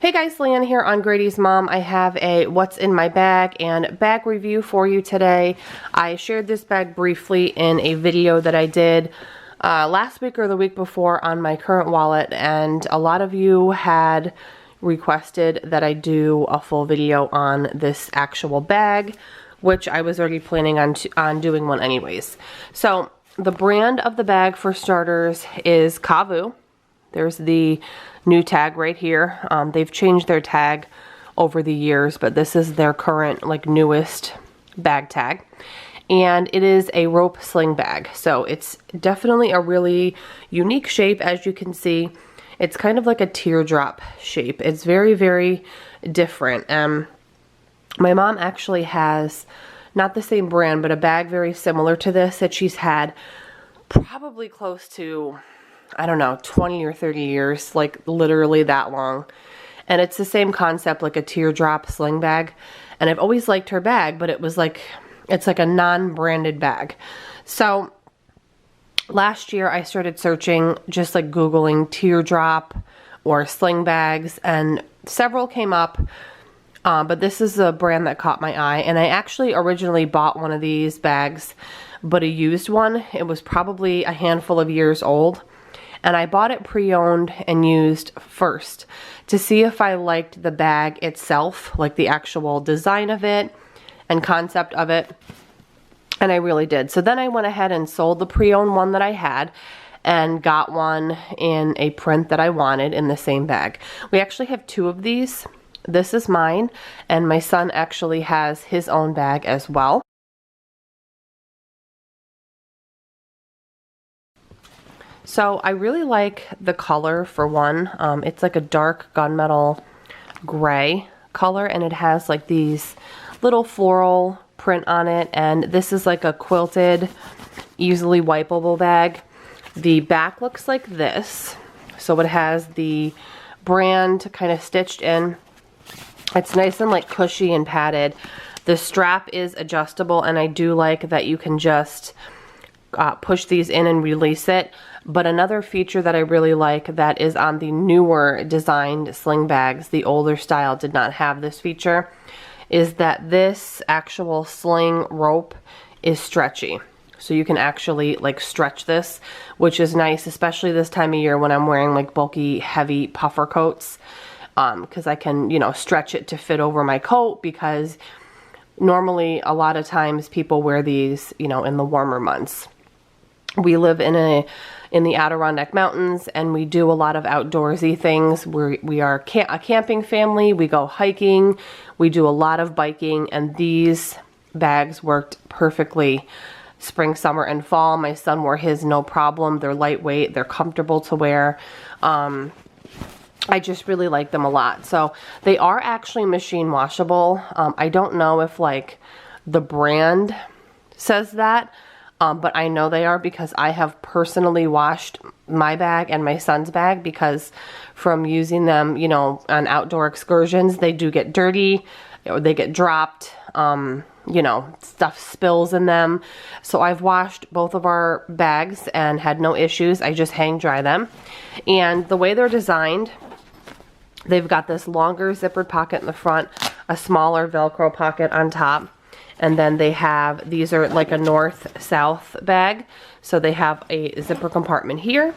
Hey guys, Leanne here on GradysMom. I have a what's in my bag and bag review for you today. I shared this bag briefly in a video that I did last week or the week before on my current wallet, and a lot of you had requested that I do a full video on this actual bag, which I was already planning on doing one anyways. So the brand of the bag, for starters, is Kavu. There's the new tag right here. They've changed their tag over the years, but this is their current, like, newest bag tag. And it is a rope sling bag. So it's definitely a really unique shape, as you can see. It's kind of like a teardrop shape. It's very, very different. My mom actually has, not the same brand, but a bag very similar to this that she's had probably close to, I don't know, 20 or 30 years, like literally that long. And it's the same concept, like a teardrop sling bag. And I've always liked her bag, but it was like, it's like a non-branded bag. So last year I started searching, just like Googling teardrop or sling bags, and several came up. But this is a brand that caught my eye. And I actually originally bought one of these bags, but a used one. It was probably a handful of years old. And I bought it pre-owned and used first to see if I liked the bag itself, like the actual design of it and concept of it. And I really did. So then I went ahead and sold the pre-owned one that I had and got one in a print that I wanted in the same bag. We actually have two of these. This is mine, and my son actually has his own bag as well. So I really like the color, for one. It's like a dark gunmetal gray color, and it has like these little floral print on it, and this is like a quilted, easily wipeable bag. The back looks like this. So it has the brand kind of stitched in. It's nice and like cushy and padded. The strap is adjustable, and I do like that you can just push these in and release it. But another feature that I really like that is on the newer designed sling bags, the older style did not have this feature, is that this actual sling rope is stretchy. So you can actually like stretch this, which is nice, especially this time of year when I'm wearing like bulky, heavy puffer coats, because I can, you know, stretch it to fit over my coat, because normally a lot of times people wear these, you know, in the warmer months. We live in the Adirondack Mountains, and we do a lot of outdoorsy things. We are a camping family. We go hiking. We do a lot of biking, and these bags worked perfectly spring, summer, and fall. My son wore his no problem. They're lightweight. They're comfortable to wear. I just really like them a lot. So they are actually machine washable. I don't know if like the brand says that, but I know they are, because I have personally washed my bag and my son's bag, because from using them, you know, on outdoor excursions, they do get dirty, or they get dropped, you know, stuff spills in them. So I've washed both of our bags and had no issues. I just hang dry them. And the way they're designed, they've got this longer zippered pocket in the front, a smaller Velcro pocket on top. And then they have, these are like a north-south bag. So they have a zipper compartment here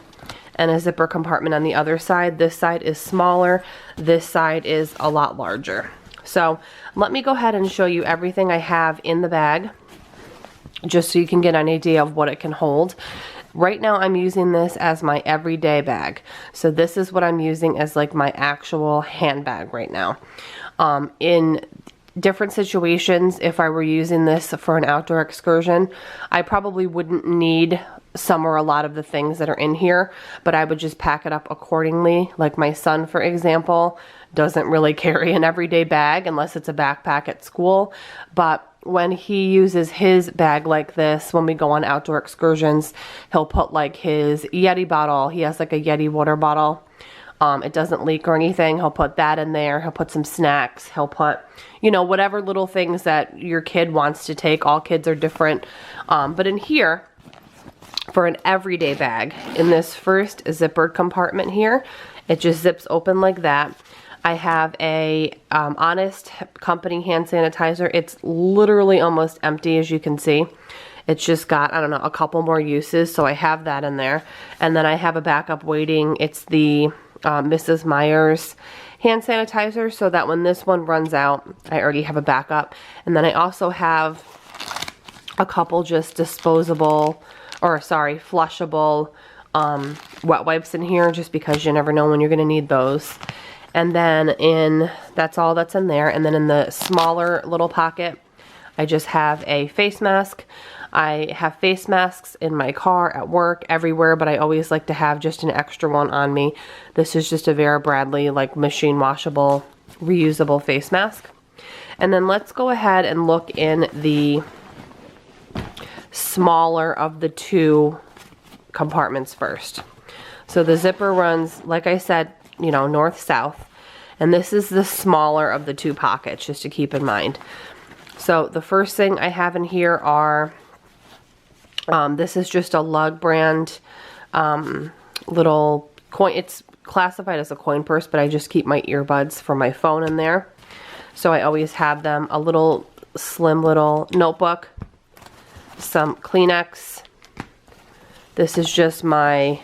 and a zipper compartment on the other side. This side is smaller. This side is a lot larger. So let me go ahead and show you everything I have in the bag, just so you can get an idea of what it can hold. Right now I'm using this as my everyday bag. So this is what I'm using as like my actual handbag right now. In different situations, if I were using this for an outdoor excursion, I probably wouldn't need some or a lot of the things that are in here, but I would just pack it up accordingly. Like my son, for example, doesn't really carry an everyday bag unless it's a backpack at school. But when he uses his bag like this, when we go on outdoor excursions, he'll put like his Yeti bottle. He has like a Yeti water bottle. It doesn't leak or anything. He'll put that in there. He'll put some snacks. He'll put, you know, whatever little things that your kid wants to take. All kids are different. But in here, for an everyday bag, in this first zippered compartment here, it just zips open like that. I have a Honest Company hand sanitizer. It's literally almost empty, as you can see. It's just got, I don't know, a couple more uses, so I have that in there. And then I have a backup waiting. It's the Mrs. Meyer's hand sanitizer, so that when this one runs out, I already have a backup. And then I also have a couple just disposable, or sorry, flushable wet wipes in here, just because you never know when you're going to need those. And then that's all that's in there. And then in the smaller little pocket, I just have a face mask. I have face masks in my car, at work, everywhere, but I always like to have just an extra one on me. This is just a Vera Bradley, like, machine washable, reusable face mask. And then let's go ahead and look in the smaller of the two compartments first. So the zipper runs, like I said, you know, north-south. And this is the smaller of the two pockets, just to keep in mind. So the first thing I have in here are, this is just a Lug brand little coin. It's classified as a coin purse, but I just keep my earbuds for my phone in there. So I always have them. A little slim little notebook, some Kleenex. This is just my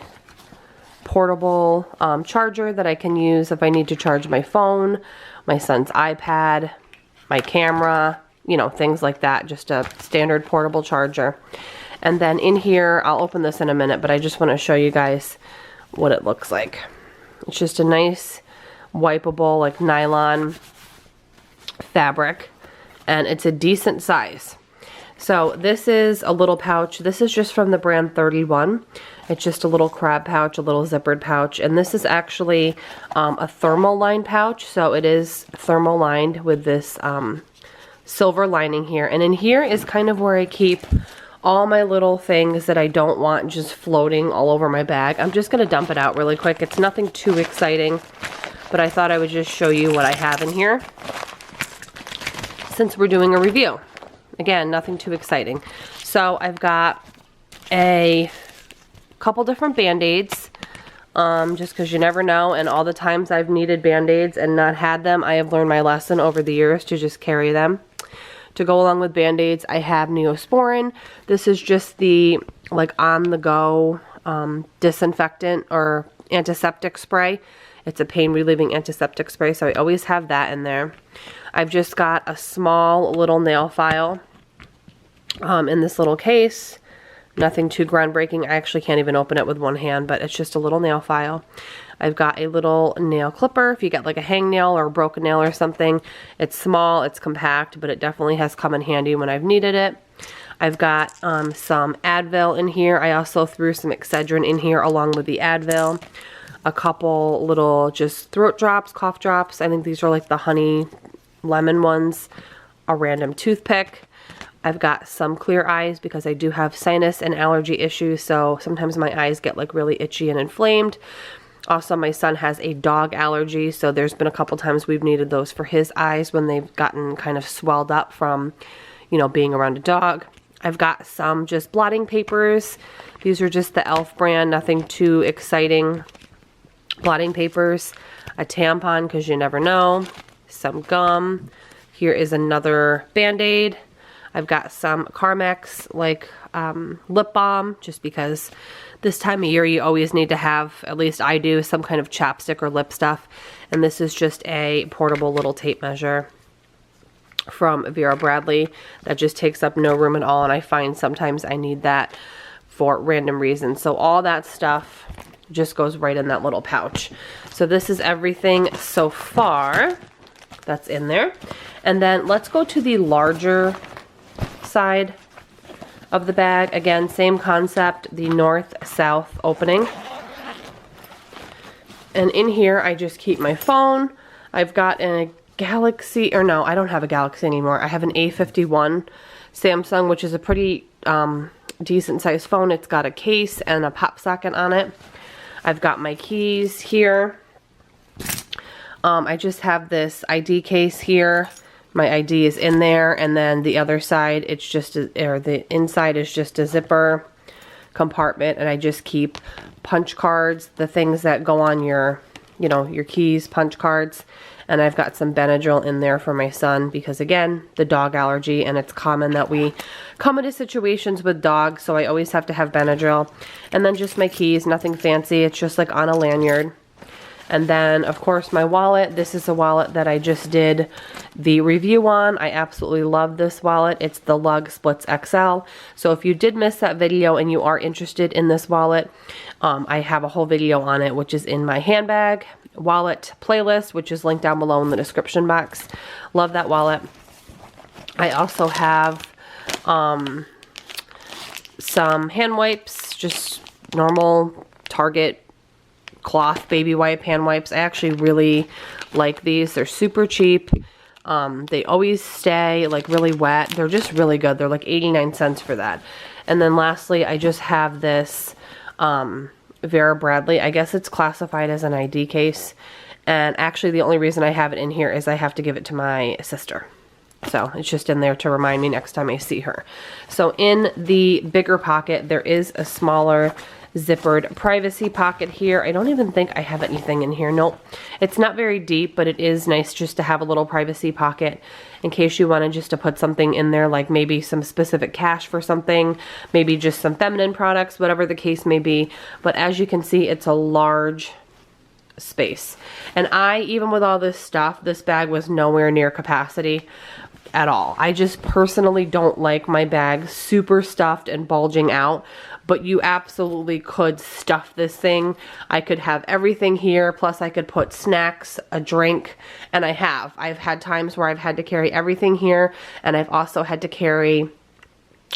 portable charger that I can use if I need to charge my phone, my son's iPad, my camera, you know, things like that. Just a standard portable charger. And then in here, I'll open this in a minute, but I just want to show you guys what it looks like. It's just a nice wipeable, like, nylon fabric, and it's a decent size. So this is a little pouch. This is just from the brand 31. It's just a little crab pouch, a little zippered pouch, and this is actually a thermal lined pouch. So it is thermal lined with this silver lining here. And in here is kind of where I keep all my little things that I don't want just floating all over my bag. I'm just going to dump it out really quick. It's nothing too exciting, but I thought I would just show you what I have in here since we're doing a review. Again, nothing too exciting. So I've got a couple different Band-Aids, just because you never know, and all the times I've needed Band-Aids and not had them, I have learned my lesson over the years to just carry them. To go along with Band-Aids, I have Neosporin. This is just the, like, on-the-go disinfectant or antiseptic spray. It's a pain-relieving antiseptic spray, so I always have that in there. I've just got a small little nail file in this little case. Nothing too groundbreaking. I actually can't even open it with one hand, but it's just a little nail file. I've got a little nail clipper if you get like a hangnail or a broken nail or something. It's small, it's compact, but it definitely has come in handy when I've needed it. I've got some Advil in here. I also threw some Excedrin in here along with the Advil. A couple little just throat drops, cough drops. I think these are like the honey lemon ones. A random toothpick. I've got some Clear Eyes because I do have sinus and allergy issues, so sometimes my eyes get like really itchy and inflamed. Also, my son has a dog allergy, so there's been a couple times we've needed those for his eyes when they've gotten kind of swelled up from, you know, being around a dog. I've got some just blotting papers. These are just the e.l.f. brand, nothing too exciting. Blotting papers, a tampon because you never know, some gum. Here is another Band-Aid. I've got some Carmex, like lip balm, just because this time of year you always need to have, at least I do, some kind of chapstick or lip stuff. And this is just a portable little tape measure from Vera Bradley that just takes up no room at all, and I find sometimes I need that for random reasons. So all that stuff just goes right in that little pouch. So this is everything so far that's in there. And then let's go to the larger side of the bag. Again, same concept, the north-south opening. And in here, I just keep my phone. I've got a Galaxy, or no, I don't have a Galaxy anymore. I have an A51 Samsung, which is a pretty decent sized phone. It's got a case and a pop socket on it. I've got my keys here. I just have this ID case here. My ID is in there, and then the other side, it's just, or the inside is just a zipper compartment, and I just keep punch cards, the things that go on your you know, your keys, punch cards. And I've got some Benadryl in there for my son because, again, the dog allergy, and it's common that we come into situations with dogs, so I always have to have Benadryl. And then just my keys, nothing fancy. It's just like on a lanyard. And then, of course, my wallet. This is a wallet that I just did the review on. I absolutely love this wallet. It's the Lug Splits XL. So if you did miss that video and you are interested in this wallet, I have a whole video on it, which is in my handbag wallet playlist, which is linked down below in the description box. Love that wallet. I also have some hand wipes, just normal Target cloth baby wipe hand wipes. I actually really like these. They're super cheap. They always stay like really wet. They're just really good. They're like 89 cents for that. And then lastly, I just have this Vera Bradley. I guess it's classified as an ID case. And actually the only reason I have it in here is I have to give it to my sister. So it's just in there to remind me next time I see her. So in the bigger pocket, there is a smaller zippered privacy pocket here. I don't even think I have anything in here. Nope. It's not very deep, but it is nice just to have a little privacy pocket in case you wanted just to put something in there, like maybe some specific cash for something, maybe just some feminine products, whatever the case may be. But as you can see, it's a large space. And even with all this stuff, this bag was nowhere near capacity at all. I just personally don't like my bag super stuffed and bulging out, but you absolutely could stuff this thing. I could have everything here, plus I could put snacks, a drink, and I've had times where I've had to carry everything here, and I've also had to carry,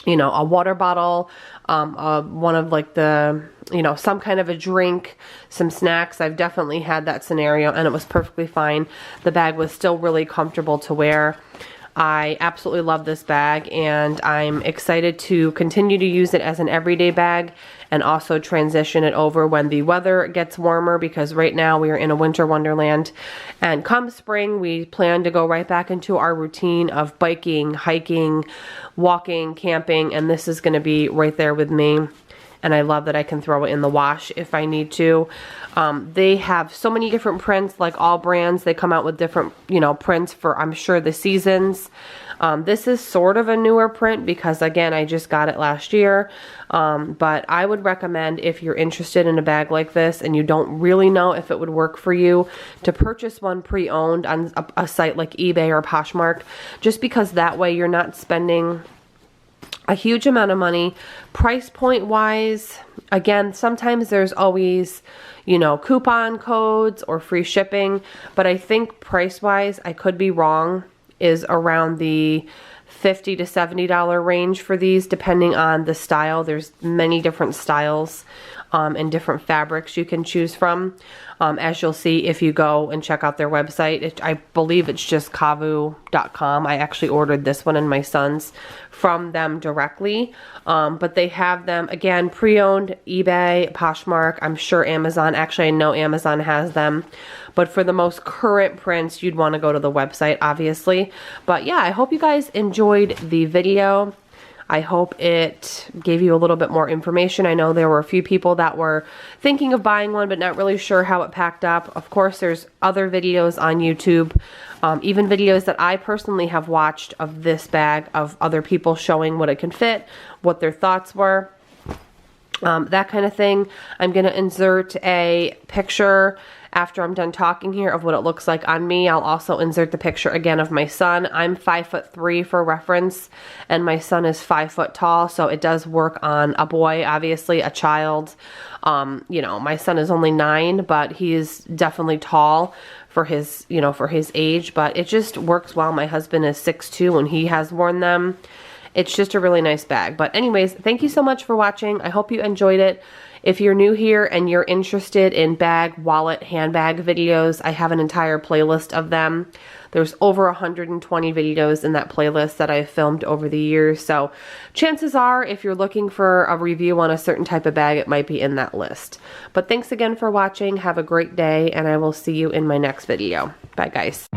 you know, a water bottle, one of like the, you know, some kind of a drink, some snacks. I've definitely had that scenario, and it was perfectly fine. The bag was still really comfortable to wear. I absolutely love this bag, and I'm excited to continue to use it as an everyday bag and also transition it over when the weather gets warmer, because right now we are in a winter wonderland, and come spring we plan to go right back into our routine of biking, hiking, walking, camping, and this is going to be right there with me. And I love that I can throw it in the wash if I need to. They have so many different prints, like all brands. They come out with different, you know, prints for, I'm sure, the seasons. This is sort of a newer print because, again, I just got it last year. But I would recommend, if you're interested in a bag like this and you don't really know if it would work for you, to purchase one pre-owned on a site like eBay or Poshmark, just because that way you're not spending a huge amount of money. Price point wise, again, sometimes there's always, you know, coupon codes or free shipping, but I think price wise, I could be wrong, is around the $50 to $70 range for these, depending on the style. There's many different styles and different fabrics you can choose from. As you'll see if you go and check out their website. I believe it's just Kavu.com. I actually ordered this one and my son's from them directly. But they have them, again, pre-owned, eBay, Poshmark, I'm sure Amazon. Actually, I know Amazon has them. But for the most current prints, you'd want to go to the website, obviously. But yeah, I hope you guys enjoyed the video. I hope it gave you a little bit more information. I know there were a few people that were thinking of buying one, but not really sure how it packed up. Of course, there's other videos on YouTube, even videos that I personally have watched of this bag, of other people showing what it can fit, what their thoughts were, that kind of thing. I'm going to insert a picture after I'm done talking here of what it looks like on me. I'll also insert the picture again of my son. I'm 5'3" for reference, and my son is 5 foot tall, so it does work on a boy, obviously, a child. You know, my son is only 9, but he is definitely tall for his, you know, for his age, but it just works well. My husband is 6'2", and he has worn them. It's just a really nice bag. But anyways, thank you so much for watching. I hope you enjoyed it. If you're new here and you're interested in bag, wallet, handbag videos, I have an entire playlist of them. There's over 120 videos in that playlist that I've filmed over the years. So chances are, if you're looking for a review on a certain type of bag, it might be in that list. But thanks again for watching. Have a great day, and I will see you in my next video. Bye, guys.